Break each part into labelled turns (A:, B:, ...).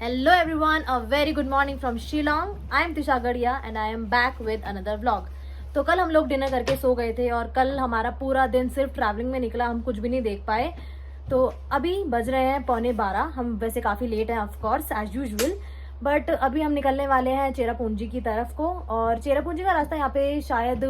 A: Hello everyone, a very good morning from Shillong. I am Tisha Gadia and I am back with another vlog. तो कल हम लोग dinner करके सो गए थे और कल हमारा पूरा दिन सिर्फ ट्रैवलिंग में निकला, हम कुछ भी नहीं देख पाए। तो अभी बज रहे हैं 11:15। हम वैसे काफ़ी लेट हैं of course as usual, but अभी हम निकलने वाले हैं चेरापूंजी की तरफ को। और चेरापूंजी का रास्ता यहाँ पे शायद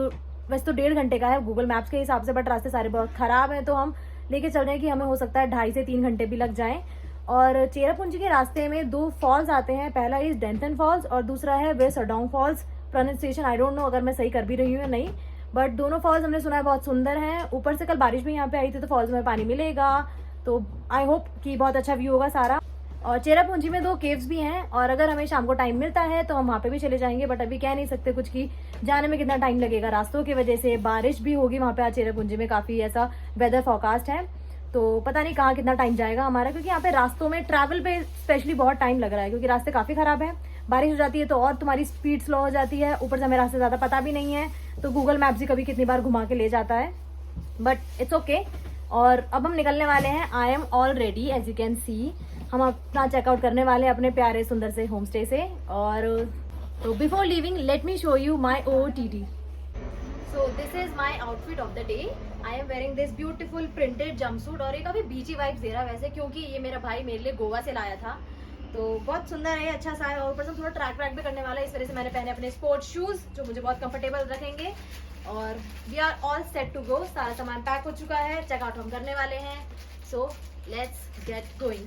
A: वैसे तो 1.5 घंटे का है गूगल मैप्स के हिसाब से, बट रास्ते सारे बहुत ख़राब हैं, तो हम लेके चल रहे हैं कि हमें हो सकता है 2.5 से 3 घंटे भी लग जाएं। और चेरापूंजी के रास्ते में 2 फॉल्स आते हैं, पहला इज डेंथन फॉल्स और दूसरा है Wei Sawdong falls. Pronunciation I don't know अगर मैं सही कर भी रही हूँ या नहीं, बट दोनों फॉल्स हमने सुना है बहुत सुंदर हैं। ऊपर से कल बारिश भी यहाँ पे आई थी तो फॉल्स में पानी मिलेगा, तो आई होप कि बहुत अच्छा व्यू होगा सारा। और चेरापूंजी में 2 केव्स भी हैं और अगर हमें शाम को टाइम मिलता है तो हम वहाँ पे भी चले जाएंगे, बट अभी कह नहीं सकते कुछ कि जाने में कितना टाइम लगेगा। रास्तों की वजह से बारिश भी होगी वहाँ पे आज चेरापूंजी में, काफ़ी ऐसा वेदर फोरकास्ट है, तो पता नहीं कहाँ कितना टाइम जाएगा हमारा, क्योंकि यहाँ पे रास्तों में ट्रैवल पे स्पेशली बहुत टाइम लग रहा है क्योंकि रास्ते काफ़ी ख़राब है। बारिश हो जाती है तो और तुम्हारी स्पीड स्लो हो जाती है, ऊपर से हमें रास्ते ज़्यादा पता भी नहीं है, तो गूगल मैप्स ही कभी कितनी बार घुमा के ले जाता है, बट इट्स ओके। और अब हम निकलने वाले हैं। I am all ready as you can see. हम अपना चेकआउट करने वाले हैं अपने प्यारे सुंदर से होम स्टे से। और तो before leaving let me show you my OOTD। So this is my outfit of the day. I am wearing this beautiful printed jumpsuit और ये काफी बीची वाइब्स दे रहा है वैसे, क्योंकि ये मेरा भाई मेरे लिए गोवा से लाया था, तो बहुत सुंदर है, अच्छा सा है। और ऊपर से थोड़ा ट्रैक भी करने वाला है, इस वजह से मैंने पहने अपने स्पोर्ट्स शूज जो मुझे बहुत कंफर्टेबल रखेंगे। और we are all set to go, सारा सामान पैक हो चुका है, चेकआउट हम करने वाले हैं, सो लेट्स गेट गोइंग।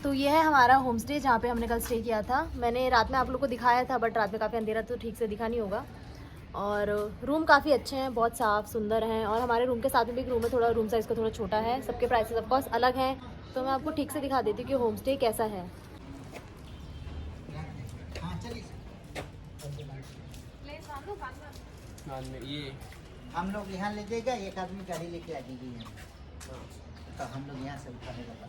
A: तो ये है हमारा होम स्टे जहाँ पे हमने कल स्टे किया था। मैंने रात में आप लोग को दिखाया था, बट रात में काफ़ी अंधेरा तो ठीक से दिखा नहीं होगा। और रूम काफ़ी अच्छे हैं, बहुत साफ़ सुंदर हैं। और हमारे रूम के साथ में भी एक रूम है, थोड़ा रूम साइज़ का थोड़ा छोटा है। सबके प्राइसेस ऑफ कोर्स अलग हैं, तो मैं आपको ठीक से दिखा देती हूँ कि होम स्टे कैसा है।
B: ये
C: हम लोग यहाँ ले जाएगा, एक आदमी गाड़ी लेके आ दीजिए, तो हम लोग यहाँ से उठाने लगा।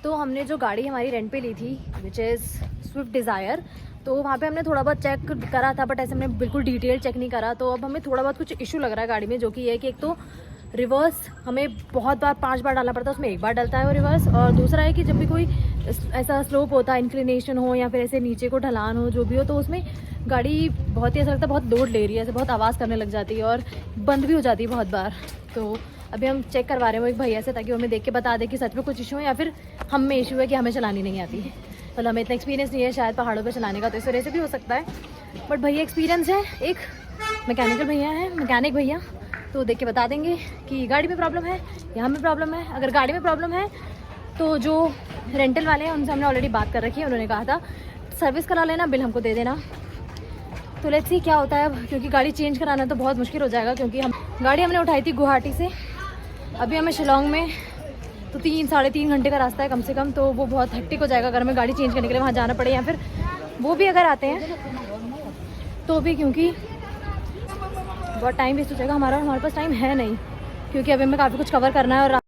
A: तो हमने जो गाड़ी हमारी रेंट पे ली थी विच इज़ स्विफ्ट डिज़ायर, तो वहाँ पे हमने थोड़ा बहुत चेक करा था, बट ऐसे हमने बिल्कुल डिटेल चेक नहीं करा। तो अब हमें थोड़ा बहुत कुछ इशू लग रहा है गाड़ी में, जो कि ये है कि एक तो रिवर्स हमें बहुत बार 5 बार डालना पड़ता है, उसमें 1 बार डलता है वो रिवर्स। और दूसरा है कि जब भी कोई ऐसा स्लोप होता है, इंक्लिनेशन हो या फिर ऐसे नीचे को ढलान हो, जो भी हो, तो उसमें गाड़ी बहुत ही ऐसा लगता है बहुत लोड ले रही है, ऐसे बहुत आवाज़ करने लग जाती है और बंद भी हो जाती है बहुत बार। तो अभी हम चेक करवा रहे हैं वो एक भैया से, ताकि वो हमें देख के बता दे कि सच में कुछ इशू है या फिर हम में इशू है कि हमें चलानी नहीं आती है। मतलब हमें इतना एक्सपीरियंस नहीं है शायद पहाड़ों पे चलाने का, तो इस वजह से भी हो सकता है, बट भैया एक्सपीरियंस है, एक मैकेनिकल भैया है, मैकेनिक भैया, तो देख के बता देंगे कि गाड़ी में प्रॉब्लम है या हमें प्रॉब्लम है। अगर गाड़ी में प्रॉब्लम है तो जो रेंटल वाले हैं उनसे हमने ऑलरेडी बात कर रखी है, उन्होंने कहा था सर्विस करा लेना, बिल हमको दे देना। तो लेट्स सी क्या होता है अब, क्योंकि गाड़ी चेंज कराना तो बहुत मुश्किल हो जाएगा, क्योंकि गाड़ी हमने उठाई थी गुवाहाटी से, अभी हमें शिलोंग में तो 3-3.5 घंटे का रास्ता है कम से कम, तो वो बहुत हेक्टिक हो जाएगा अगर हमें गाड़ी चेंज करने के लिए वहाँ जाना पड़े, या फिर वो भी अगर आते हैं तो भी, क्योंकि बहुत टाइम वेस्ट हो जाएगा हमारा, और हमारे पास टाइम है नहीं, क्योंकि अभी हमें काफ़ी कुछ कवर करना है। और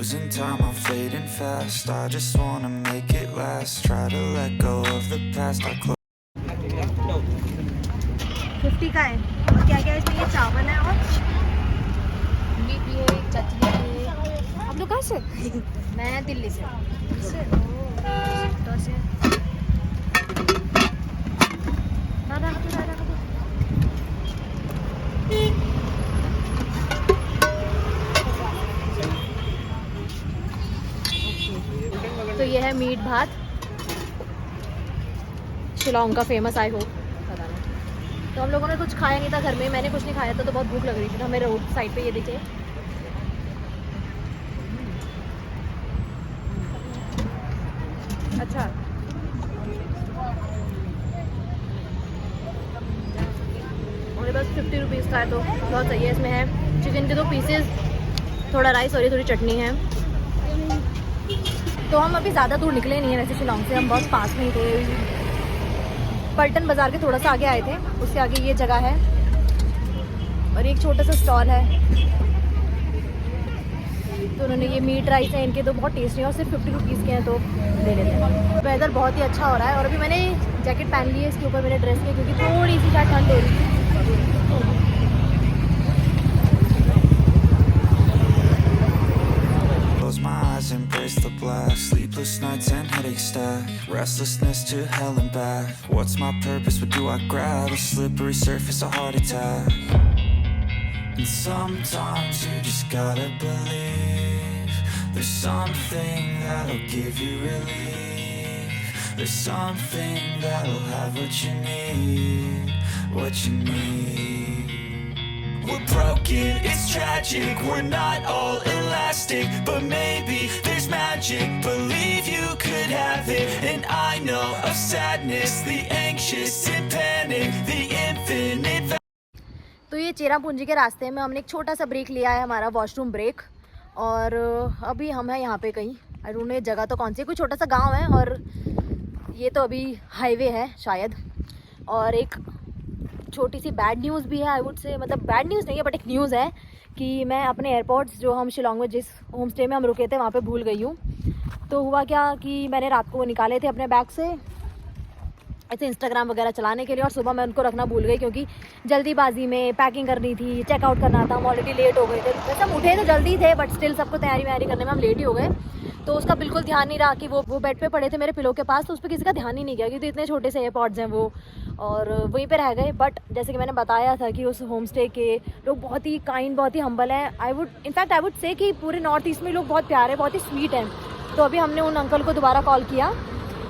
D: Losing time, I'm fading fast. I just wanna make it last. Try to let go of the past. I close
A: 50 का है, और क्या क्या इसमें, ये चावल है और मीट भी है, चटनी है। आप लोग कहाँ से? मैं दिल्ली से। तो से तो ये है मीट भात, शिलोंग का फेमस, आई होप पता नहीं। तो हम लोगों ने कुछ खाया नहीं था घर में, मैंने कुछ नहीं खाया था, तो बहुत भूख लग रही थी, तो हमें रोड साइड पे ये दिखे। अच्छा, मेरे पास 50 रुपीज़ का है, तो बहुत सही है। इसमें है चिकन के 2 पीसेस, थोड़ा राइस और ये थोड़ी चटनी है। तो हम अभी ज़्यादा दूर निकले नहीं हैं वैसे शिलोंग से, हम बहुत पास में ही थे, पल्टन बाज़ार के थोड़ा सा आगे आए थे, उससे आगे ये जगह है और एक छोटा सा स्टॉल है। तो उन्होंने ये मीट राइस है इनके तो बहुत टेस्टी है और सिर्फ 50 रुपीज़ के हैं तो ले लेते हैं। वेदर बहुत ही अच्छा हो रहा है और अभी मैंने जैकेट पहन ली है इसके ऊपर मेरे ड्रेस के क्योंकि थोड़ी सी शायद ठंड हो रही थी।
D: My eyes embrace the black. Sleepless nights and headaches stack. Restlessness to hell and back. What's my purpose? What do I grab? A slippery surface, a heart attack. And sometimes you just gotta believe there's something that'll give you relief. There's something that'll have what you need. What you need. We're broken, it's tragic. We're not all elastic, but maybe there's magic. Believe you could have it. And I know of sadness, the anxious and panic, the infinite.
A: तो ये चेरापूंजी के रास्ते में हमने एक छोटा सा break लिया है, हमारा वॉशरूम ब्रेक। और अभी हम हैं यहाँ पे कहीं, आई डोंट नो ये जगह तो कौन सी, कोई छोटा सा गांव है और ये तो अभी हाईवे है शायद। और एक छोटी सी बैड न्यूज़ भी है, आई वुड से, मतलब बैड न्यूज़ नहीं है बट एक न्यूज़ है कि मैं अपने एयरपोर्ट्स जो हम शिलोंग में जिस होम स्टे में हम रुके थे वहाँ पे भूल गई हूँ। तो हुआ क्या कि मैंने रात को वो निकाले थे अपने बैग से ऐसे इंस्टाग्राम वगैरह चलाने के लिए और सुबह मैं उनको रखना भूल गई क्योंकि जल्दीबाजी में पैकिंग करनी थी, चेकआउट करना था, हम ऑलरेडी लेट हो गए थे। वैसे हम उठे तो जल्दी थे बट स्टिल सबको तैयारी वैयारी करने में हम लेट ही हो गए। तो उसका बिल्कुल ध्यान नहीं रहा कि वो बेड पे पड़े थे मेरे पिलो के पास, तो उस पर किसी का ध्यान ही नहीं गया क्योंकि इतने छोटे से एयरपॉड्स हैं वो, और वहीं पे रह गए। बट जैसे कि मैंने बताया था कि उस होम स्टे के लोग बहुत ही काइंड, बहुत ही हम्बल हैं। आई वुड से कि पूरे नॉर्थ ईस्ट में लोग बहुत प्यारे, बहुत ही स्वीट हैं। तो अभी हमने उन अंकल को दोबारा कॉल किया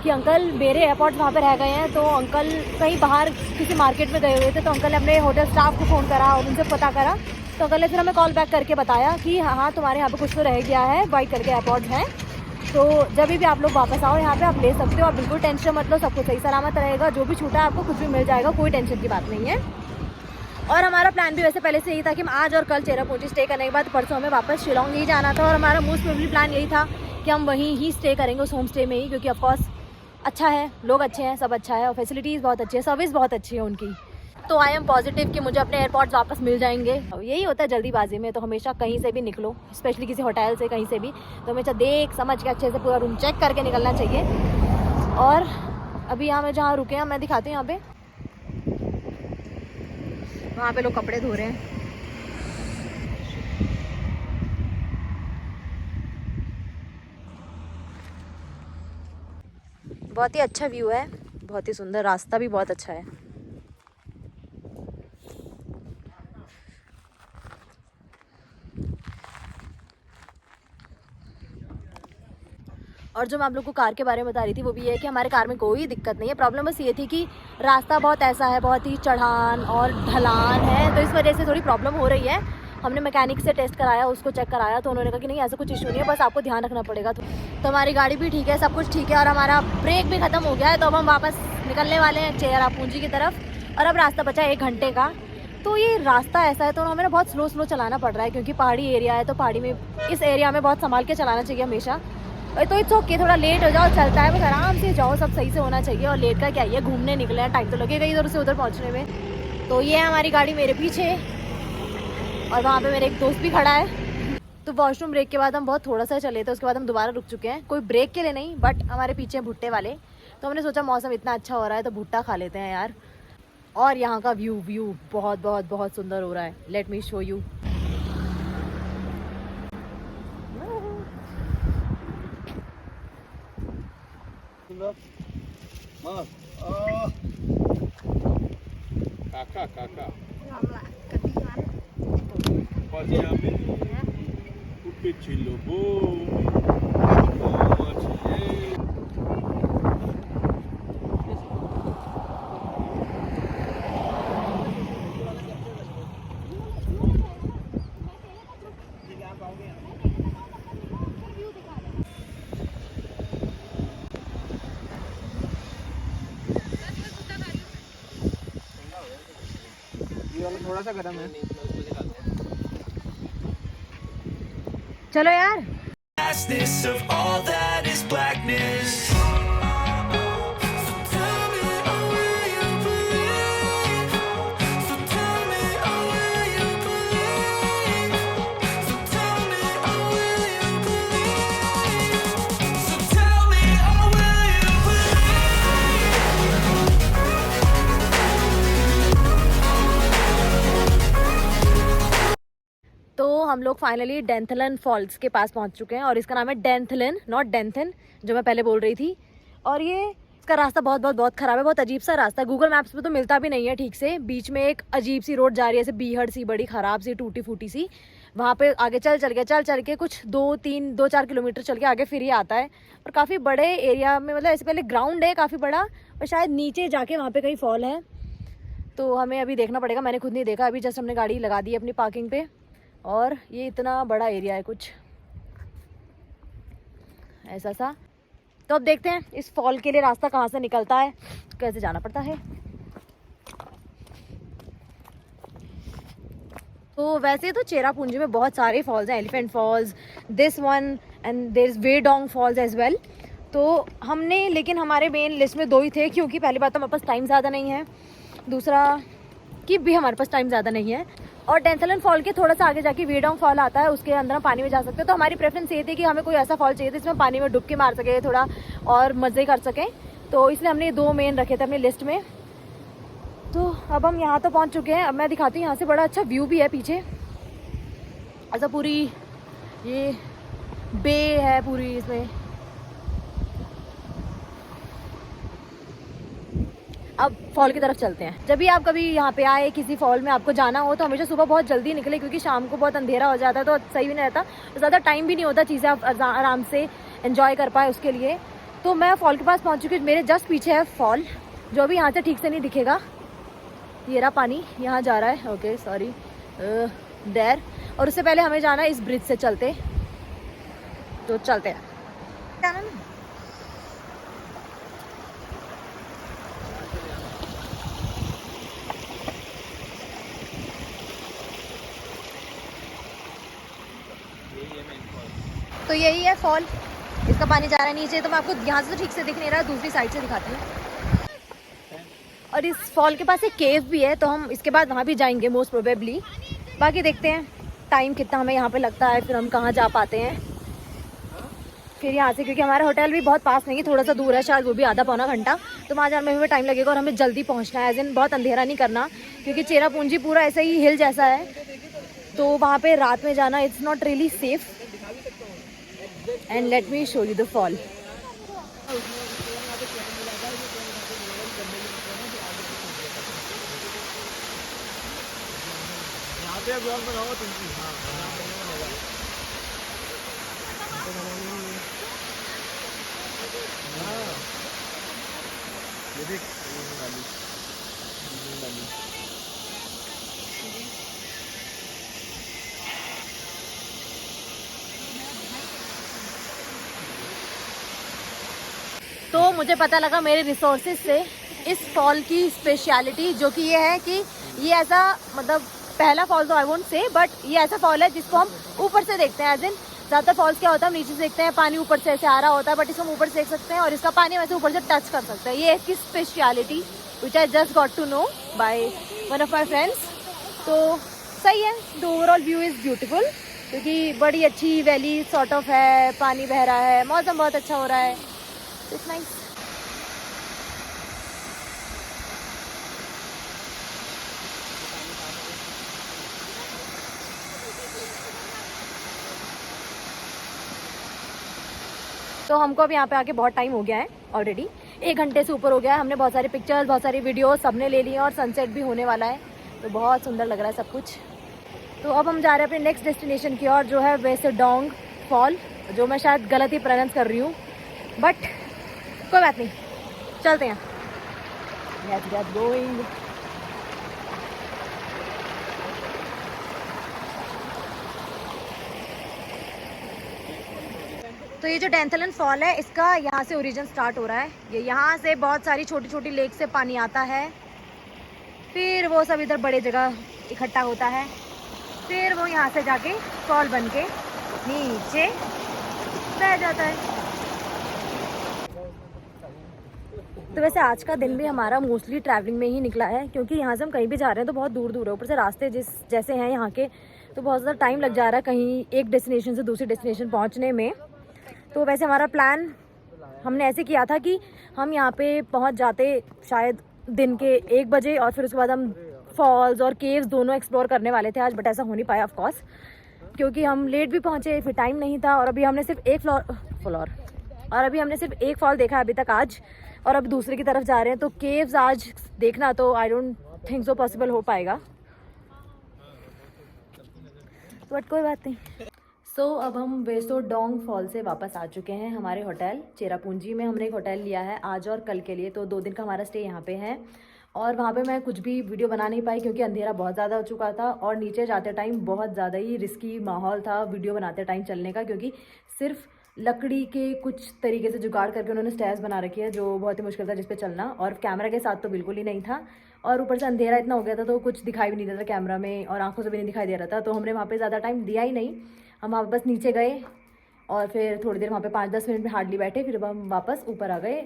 A: कि अंकल मेरे एयरपॉड्स वहाँ पे रह गए हैं। तो अंकल कहीं बाहर किसी मार्केट में गए हुए थे, तो अंकल ने अपने होटल स्टाफ को फ़ोन करा और उनसे पता करा। तो अंकल ने फिर हमें कॉल बैक करके बताया कि हाँ तुम्हारे यहाँ पे कुछ तो रह गया है, वाइट करके एयरपॉड्स हैं, तो जब भी आप लोग वापस आओ यहाँ पे आप ले सकते हो, आप बिल्कुल टेंशन मत लो, सब कुछ सही सलामत रहेगा, जो भी छूटा है आपको कुछ भी मिल जाएगा, कोई टेंशन की बात नहीं है। और हमारा प्लान भी वैसे पहले से यही था कि हम आज और कल चेरापूंजी स्टे करने के बाद परसों हमें वापस शिलोंग ही जाना था। और हमारा मोस्ट प्रोबेबली प्लान यही था कि हम वहीं ही स्टे करेंगे, उस होम स्टे में ही, क्योंकि ऑफकोर्स अच्छा है, लोग अच्छे हैं, सब अच्छा है और फैसिलिटीज़ बहुत अच्छी है, सर्विस बहुत अच्छी है उनकी। तो आई एम पॉजिटिव कि मुझे अपने एयरपोर्ट्स वापस मिल जाएंगे। यही होता है जल्दीबाजी में, तो हमेशा कहीं से भी निकलो, स्पेशली किसी होटल से कहीं से भी, तो हमेशा देख समझ के अच्छे से पूरा रूम चेक करके निकलना चाहिए। और अभी यहाँ मैं जहाँ रुके हैं मैं दिखाती हूँ, यहाँ पे वहाँ पे लोग कपड़े धो रहे हैं। बहुत ही अच्छा व्यू है, बहुत ही सुंदर, रास्ता भी बहुत अच्छा है। और जो मैं आप लोग को कार के बारे में बता रही थी वो भी है कि हमारे कार में कोई दिक्कत नहीं है। प्रॉब्लम बस ये थी कि रास्ता बहुत ऐसा है, बहुत ही चढ़ान और ढलान है, तो इस वजह से थोड़ी प्रॉब्लम हो रही है। हमने मैकेनिक से टेस्ट कराया, उसको चेक कराया, तो उन्होंने कहा कि नहीं ऐसा कुछ इशू नहीं है, बस आपको ध्यान रखना पड़ेगा। तो हमारी गाड़ी भी ठीक है, सब कुछ ठीक है और हमारा ब्रेक भी ख़त्म हो गया है। तो अब हम वापस निकलने वाले हैं चेरापूंजी की तरफ और अब रास्ता बचा है 1 घंटे का। तो ये रास्ता ऐसा है तो हमें ना बहुत स्लो चलाना पड़ रहा है क्योंकि पहाड़ी एरिया है, तो पहाड़ी में इस एरिया में बहुत संभाल के चलाना चाहिए हमेशा। तो इट्स ओके, थोड़ा लेट हो जाओ चलता है, बस आराम से जाओ, सब सही से होना चाहिए। और लेट का क्या है, घूमने निकले हैं, टाइम तो लगेगा इधर से उधर पहुंचने में। तो ये है हमारी गाड़ी मेरे पीछे और वहाँ पे मेरे एक दोस्त भी खड़ा है। तो वॉशरूम ब्रेक के बाद हम बहुत थोड़ा सा चले थे, उसके बाद हम दोबारा रुक चुके हैं, कोई ब्रेक के लिए नहीं, बट हमारे पीछे भुट्टे वाले। तो हमने सोचा मौसम इतना अच्छा हो रहा है तो भुट्टा खा लेते हैं यार। और यहाँ का व्यू बहुत बहुत बहुत सुंदर हो रहा है। Let me show you.
B: Kakak. Pode abrir. O petit lobo. थोड़ा सा गर्म है।
A: चलो यार।
D: Of all that is blackness.
A: हम लोग फाइनली डेंथलन फॉल्स के पास पहुंच चुके हैं और इसका नाम है डेंथलन, नॉट डेंथन जो मैं पहले बोल रही थी। और ये इसका रास्ता बहुत बहुत बहुत ख़राब है, बहुत अजीब सा रास्ता है। गूगल मैप्स पे तो मिलता भी नहीं है ठीक से। बीच में एक अजीब सी रोड जा रही है, ऐसे बीहड़ सी, बड़ी ख़राब सी, टूटी फूटी सी। वहाँ पे आगे चल के कुछ 2-4 किलोमीटर चल के आगे फिर ही आता है। और काफ़ी बड़े एरिया में, मतलब ऐसे पहले ग्राउंड है काफ़ी बड़ा, और शायद नीचे जाके वहाँ पे कहीं फॉल है। तो हमें अभी देखना पड़ेगा, मैंने खुद नहीं देखा। अभी जस्ट हमने गाड़ी लगा दी है अपनी पार्किंग पे, और ये इतना बड़ा एरिया है कुछ ऐसा सा। तो अब देखते हैं इस फॉल के लिए रास्ता कहाँ से निकलता है, कैसे जाना पड़ता है। तो वैसे तो चेरापूंजी में बहुत सारे फॉल्स हैं, elephant falls, this one, and there is Weidong falls as well. तो हमने, लेकिन हमारे मेन लिस्ट में 2 ही थे, क्योंकि पहली बात तो हमारे पास टाइम ज़्यादा नहीं है, दूसरा कि भी हमारे पास टाइम ज़्यादा नहीं है। और डेंथलन फॉल के थोड़ा सा आगे जाके वेडोंग फॉल आता है, उसके अंदर हम पानी में जा सकते हैं। तो हमारी प्रेफरेंस ये थी कि हमें कोई ऐसा फॉल चाहिए था जिसमें पानी में डुबकी मार सके, थोड़ा और मज़े कर सकें। तो इसलिए हमने ये 2 मेन रखे थे अपनी लिस्ट में। तो अब हम यहाँ तो पहुँच चुके हैं। अब मैं दिखाती हूँ, यहाँ से बड़ा अच्छा व्यू भी है पीछे, ऐसा पूरी ये बे है पूरी इसमें। अब फॉल की तरफ चलते हैं। जब भी आप कभी यहाँ पे आए, किसी फॉल में आपको जाना हो, तो हमेशा सुबह बहुत जल्दी निकले, क्योंकि शाम को बहुत अंधेरा हो जाता है तो सही भी नहीं रहता, ज़्यादा टाइम भी नहीं होता चीज़ें आप आराम से एंजॉय कर पाए उसके लिए। तो मैं फॉल के पास पहुँच चुकी हूँ। मेरे जस्ट पीछे है फॉल, जो भी यहाँ से ठीक से नहीं दिखेगा। ये रहा पानी, यहाँ जा रहा है, ओके सॉरी देयर। और उससे पहले हमें जाना है इस ब्रिज से चलते, तो चलते हैं। तो यही है फॉल, इसका पानी जा रहा है नीचे। तो मैं आपको यहाँ से तो ठीक से दिख नहीं रहा है, दूसरी साइड से दिखाती हूँ। और इस फॉल के पास एक केव भी है, तो हम इसके बाद वहाँ भी जाएंगे मोस्ट प्रोबेबली। बाकी देखते हैं टाइम कितना हमें यहाँ पे लगता है, फिर हम कहाँ जा पाते हैं फिर यहाँ से, क्योंकि हमारा होटल भी बहुत पास नहीं है, थोड़ा सा दूर है, शायद वो भी आधा पौना घंटा। तो वहाँ जाने में भी टाइम लगेगा और हमें जल्दी पहुँचना है, एज इन बहुत अंधेरा नहीं करना, क्योंकि चेरापूंजी पूरा ऐसा ही हिल जैसा है। तो वहाँ पे रात में जाना it's not really safe. And let me show you the fall. तो मुझे पता लगा मेरे रिसोर्सेज से इस फॉल की स्पेशलिटी, जो कि ये है कि ये ऐसा, मतलब पहला फॉल तो आई वोंट से, बट ये ऐसा फॉल है जिसको हम ऊपर से देखते हैं। एज इन ज़्यादातर फॉल्स क्या होता है, हम नीचे से देखते हैं, पानी ऊपर से ऐसे आ रहा होता है, बट इसको हम ऊपर से देख सकते हैं और इसका पानी वैसे ऊपर से टच कर सकते हैं। ये है इसकी speciality, which I just got to know by one of my friends. तो सही है, the overall view is beautiful, क्योंकि बड़ी अच्छी वैली सॉर्ट ऑफ है, पानी बह रहा है, मौसम बहुत अच्छा हो रहा है, इट्स नाइस। तो हमको अब यहाँ पे आके बहुत टाइम हो गया है ऑलरेडी, 1 घंटे से ऊपर हो गया है। हमने बहुत सारे पिक्चर्स, बहुत सारी वीडियोस सबने ले ली हैं, और सनसेट भी होने वाला है, तो बहुत सुंदर लग रहा है सब कुछ। तो अब हम जा रहे हैं अपने नेक्स्ट डेस्टिनेशन की ओर, जो है वेडोंग फॉल, जो मैं शायद गलत ही प्रोनाउंस कर रही हूँ, बट कोई बात नहीं, चलते हैं। Let's get going। तो ये जो डेंथलन फॉल है, इसका यहाँ से ओरिजिन स्टार्ट हो रहा है। ये यहाँ से बहुत सारी छोटी छोटी लेक से पानी आता है, फिर वो सब इधर बड़े जगह इकट्ठा होता है, फिर वो यहाँ से जाके फॉल बन के नीचे बह जाता है। तो वैसे आज का दिन भी हमारा मोस्टली ट्रैवलिंग में ही निकला है, क्योंकि यहाँ से हम कहीं भी जा रहे हैं तो बहुत दूर दूर है, ऊपर से रास्ते जैसे हैं यहाँ के, तो बहुत ज़्यादा टाइम लग जा रहा है कहीं एक डेस्टिनेशन से दूसरी डेस्टिनेशन पहुँचने में। तो वैसे हमारा प्लान हमने ऐसे किया था कि हम यहाँ पे पहुँच जाते शायद दिन के 1 बजे, और फिर उसके बाद हम फॉल्स और केव्स दोनों एक्सप्लोर करने वाले थे आज, बट ऐसा हो नहीं पाया ऑफ कोर्स। क्योंकि हम लेट भी पहुँचे, फिर टाइम नहीं था, और अभी हमने सिर्फ एक फॉल देखा है अभी तक आज, और अब दूसरे की तरफ जा रहे हैं। तो केव्स आज देखना तो I don't think so possible हो पाएगा, बट कोई बात नहीं। अब हम वेसो डोंग फॉल से वापस आ चुके हैं हमारे होटल चेरापूंजी में। हमने एक होटल लिया है आज और कल के लिए, तो 2 दिन का हमारा स्टे यहाँ पे है। और वहाँ पे मैं कुछ भी वीडियो बना नहीं पाई क्योंकि अंधेरा बहुत ज़्यादा हो चुका था, और नीचे जाते टाइम बहुत ज़्यादा ही रिस्की माहौल था वीडियो बनाते टाइम चलने का, क्योंकि सिर्फ लकड़ी के कुछ तरीके से जुगाड़ करके उन्होंने स्टेयर्स बना रखी है जो बहुत ही मुश्किल था जिस पे चलना, और कैमरा के साथ तो बिल्कुल ही नहीं था। और ऊपर से अंधेरा इतना हो गया था तो कुछ दिखाई भी नहीं दे रहा था कैमरा में, और आंखों से भी नहीं दिखाई दे रहा था। तो हमने वहाँ पे ज़्यादा टाइम दिया ही नहीं, हम वहाँ बस नीचे गए और फिर थोड़ी देर वहाँ पे 5-10 मिनट में हार्डली बैठे, फिर हम वापस ऊपर आ गए।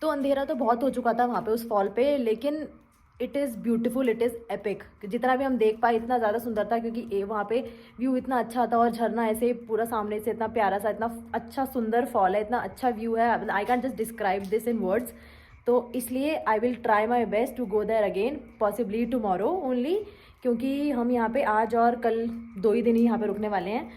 A: तो अंधेरा तो बहुत हो चुका था वहाँ पे उस फॉल पे, लेकिन it is beautiful, it is epic. जितना भी हम देख पाए इतना ज़्यादा सुंदर था, क्योंकि वहाँ पे व्यू इतना अच्छा था, और झरना ऐसे पूरा सामने से इतना प्यारा सा, इतना अच्छा सुंदर फॉल है, इतना अच्छा व्यू है, I can just describe this in words. तो इसलिए I will try my best to go there again, possibly tomorrow only, क्योंकि हम यहाँ पे आज और कल 2 ही दिन ही यहाँ पे रुकने वाले हैं।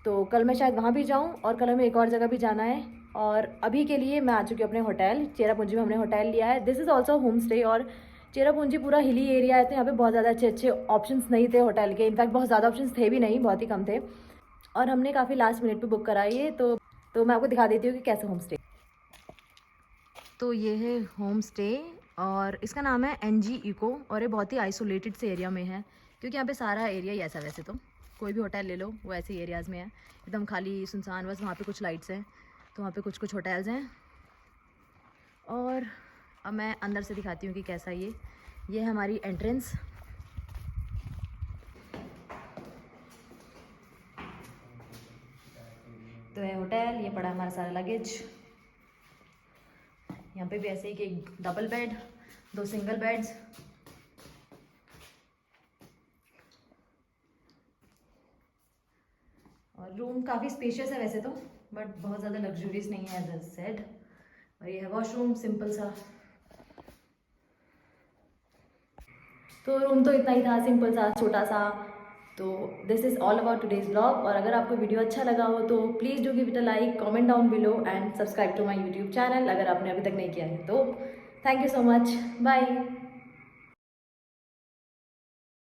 A: तो कल मैं शायद वहाँ भी जाऊँ, और कल हमें एक और जगह भी जाना है। और अभी के लिए मैं आ चुकी हूँ अपने होटल चेरापूंजी में। हमने होटल लिया है, this is also home stay, और चेरापूंजी पूरा हिली एरिया है, तो यहाँ पे बहुत ज़्यादा अच्छे ऑप्शंस नहीं थे होटल के, इनफैक्ट बहुत ज़्यादा ऑप्शंस थे भी नहीं, बहुत ही कम थे, और हमने काफ़ी लास्ट मिनट पे बुक कराई है। तो मैं आपको दिखा देती हूँ कि कैसे होम स्टे। तो ये है होम स्टे, और इसका नाम है NG इको, और ये बहुत ही आइसोलेटेड से एरिया में है, क्योंकि यहाँ पे सारा एरिया ही ऐसा, वैसे तो कोई भी होटल ले लो वो ऐसे एरियाज़ में है, एकदम खाली सुनसान, बस वहाँ पे कुछ लाइट्स हैं, तो वहाँ पे कुछ होटल्स हैं। और अब मैं अंदर से दिखाती हूँ कि कैसा ये है हमारी एंट्रेंस। तो है होटल, ये पड़ा हमारा सारा लगेज। यहाँ पे भी ऐसे ही कि एक डबल बेड, 2 सिंगल बेड्स, और रूम काफ़ी स्पेशियस है वैसे तो, बट बहुत ज़्यादा लग्जूरियस नहीं है एज आई सेड। और ये है वॉशरूम, सिंपल सा। तो रूम तो इतना ही था, सिंपल सा, छोटा सा। तो this is all about today's blog. और अगर आपको वीडियो अच्छा लगा हो तो please do give it a like, comment down below and subscribe to my YouTube channel अगर आपने अभी तक नहीं किया है तो। Thank you so much, bye.